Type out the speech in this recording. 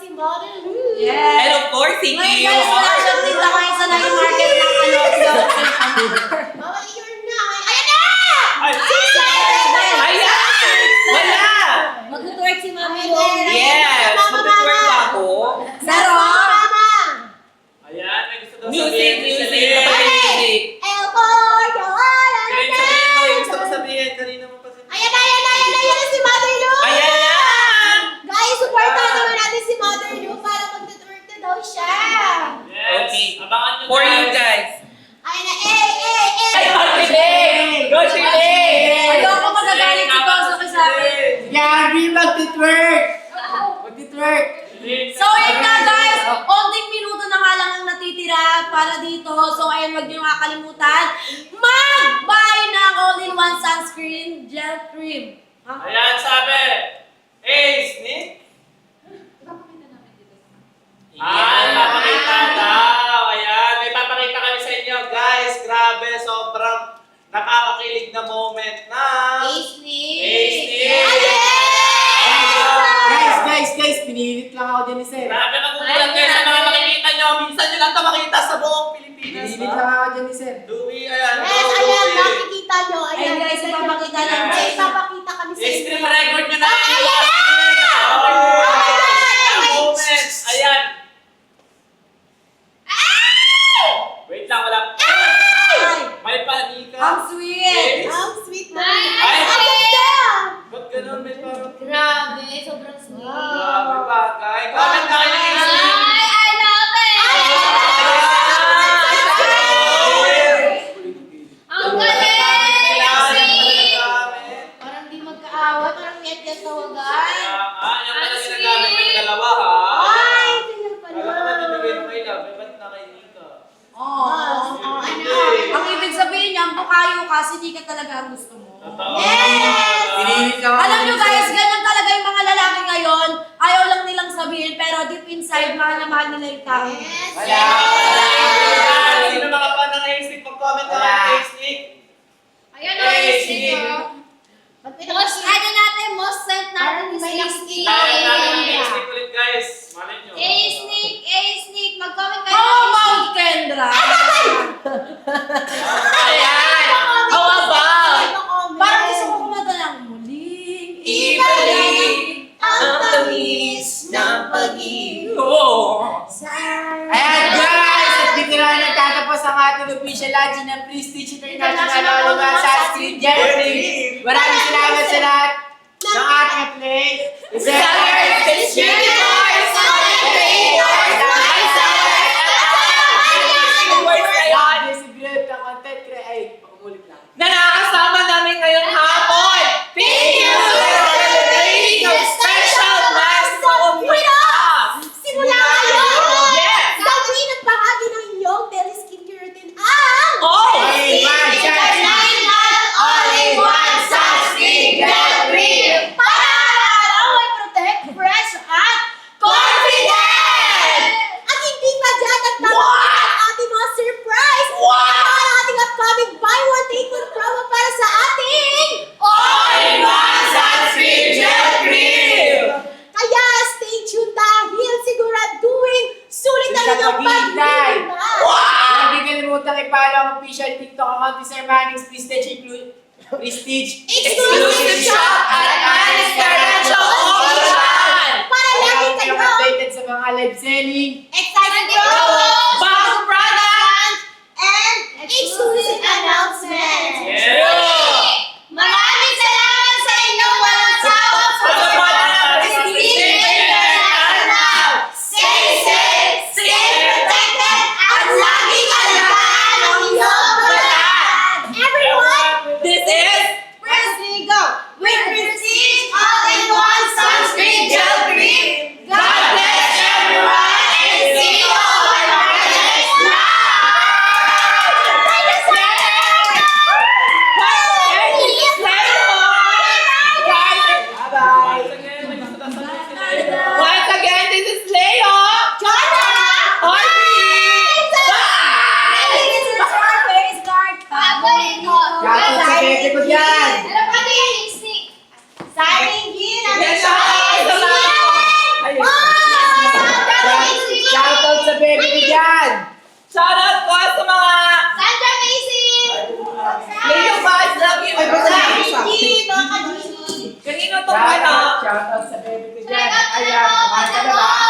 si Mother Lou. Yes. And of course, si Ngayon Kio. guys, wala siyang tinda ngayon sa night market ng ano. Mama, you're not. Ayan na! Ay, ayan! Wala! Mag-twerk si Mami Ayan, Lou. ayan. Yes! Mama, Mag-twerk mama. ba ako? Pero, Mama! Ayan, may gusto daw Music, sabihin. music, Sabihin. kapag music. El Gordo, Sabihin, sabihin mo yung gusto mo sabihin. Kanina mo pa sabihin. Ayan na, ayan na, ayan na, ayan na si Mother Lou! Ayan na! Guys, supportahan naman natin si Mother Lou para mag-twerk na daw siya. Yes. Okay. Abangan nyo For you guys. Ayan na, eh! Ay, Shirley! Go, Shirley! ayoko magagalit si Gonzo sa akin. Gabby, magti-twerk! Magti-twerk! So, yun nga guys, onting minuto na nga lang ang natitira para dito. So, ayun, wag niyo nakakalimutan. Mag-buy ng all-in-one sunscreen gel cream. Ha? Ayan, sabi. Ace, Nick? Papakita daw. Ayan, may papakita kami sa inyo. Guys, grabe, sobrang nakakakilig na moment na. Ace Nick! Ace Nick! Guys, pinilit lang ako dyan ni Sir. Grabe, magugulat kayo sa mga makikita nyo. Minsan nyo lang ito makita sa buong Pilipinas. Pinilit lang ako dyan ni Sir. Louie, ayan. Yes, go, ayan, Louie. makikita nyo. Ayun guys, ipapakita lang. Ay, ipapakita kami sa inyo. Extreme record nyo na. Oh, ayan na! Oh, my God! Ayan, moments. Ayan. Wait lang, wala. Ay, May panika. ang sweet. Yes. Ang sweet na. Ay! Ang ganda! Ba't ganun? May parang... Grabe, sobrang sweet. Grabe bagay. Comment na kayo ng Instagram. I love it! Ang galing! Parang di magkaaway, parang may at tawagan. Yan pala ginagamit ng dalawa, ha? Ay, tingnan pala. Kala ko nabibigay mo kay Love. Ba't na kay Nika? Oh. Ano? Ang ibig sabihin niya, bukayo kasi di ka talaga ang gusto mo. Totoo. Pinilit lang ako Alam dyan nyo ni guys, Sir. ganyan talaga yung mga lalaki ngayon. Ayaw lang nilang sabihin, pero deep inside, mahal na mahal nila yung tao. Yes! Wala. Ayan, sino mga fan ng Ace Nick? Mag-comment na Wala. ng Ace Nick. Ayan na, Ace Nick. Most, ano natin, most sent natin is Ace Nick. Kaya natin ang Ace Nick ulit, guys. Malay nyo. Ace Nick, mag-comment kayo. How about Kendra? Ayan! How about? Parang gusto ko kumanta ng muling Ibalik ang tamis ng pag-ibig. Oh. Ayan guys, at dito na nagtatapos ang ating official launch ng Prestige International All-in-One Sunscreen Gel Cream. Maraming salamat sa lahat ng ating play. Sellers, distributors, creators, Distribute ng content create. Paumulit lang. na nakakasama namin ngayong hapon. Thank you for celebrating a special milestone with us. Simula ngayon! Yes! Gagawin ang bahagi ng iyong daily skincare routine ang Oh! All-in-One International All-in-One Sunscreen Gel Cream para araw-araw ay protect, fresh at confident! At hindi pa dyan nagtatapos ang ating mga surprise para ating upcoming buy one take one promo para sa ating All-in-One Sunscreen Gel Cream! Kaya stay tuned dahil siguraduhin sulit ang inyong Pagkakagitay. paglilimas. Huwag di kalimutang i-follow ang official TikTok account ni Sir Manning's Prestige Exclusive shop at Manny's Financial Auction! Para Kaya lagi kung kayo kayong updated sa mga live selling. excited promos Bagong product! and exclusive announcements. Yeah! Maraming salamat sa inyong walang sawang Pagkapada ng Prestige Prestige International. Stay safe, stay protected, at laging alagaan ang iyong balat. Everyone, This is Prestige Go with Prestige All-in-One Sunscreen Gel Cream. God bless everyone and see you on our next Shoutout sa baby ko dyan! Shoutout ko sa mga Sandra Macy! Leo Vaz, love you. Ay, basta Sandra na. Macy! Baka Gini! Kanino to ano? Shoutout sa baby ko dyan. Ayan, kumain ka na ba?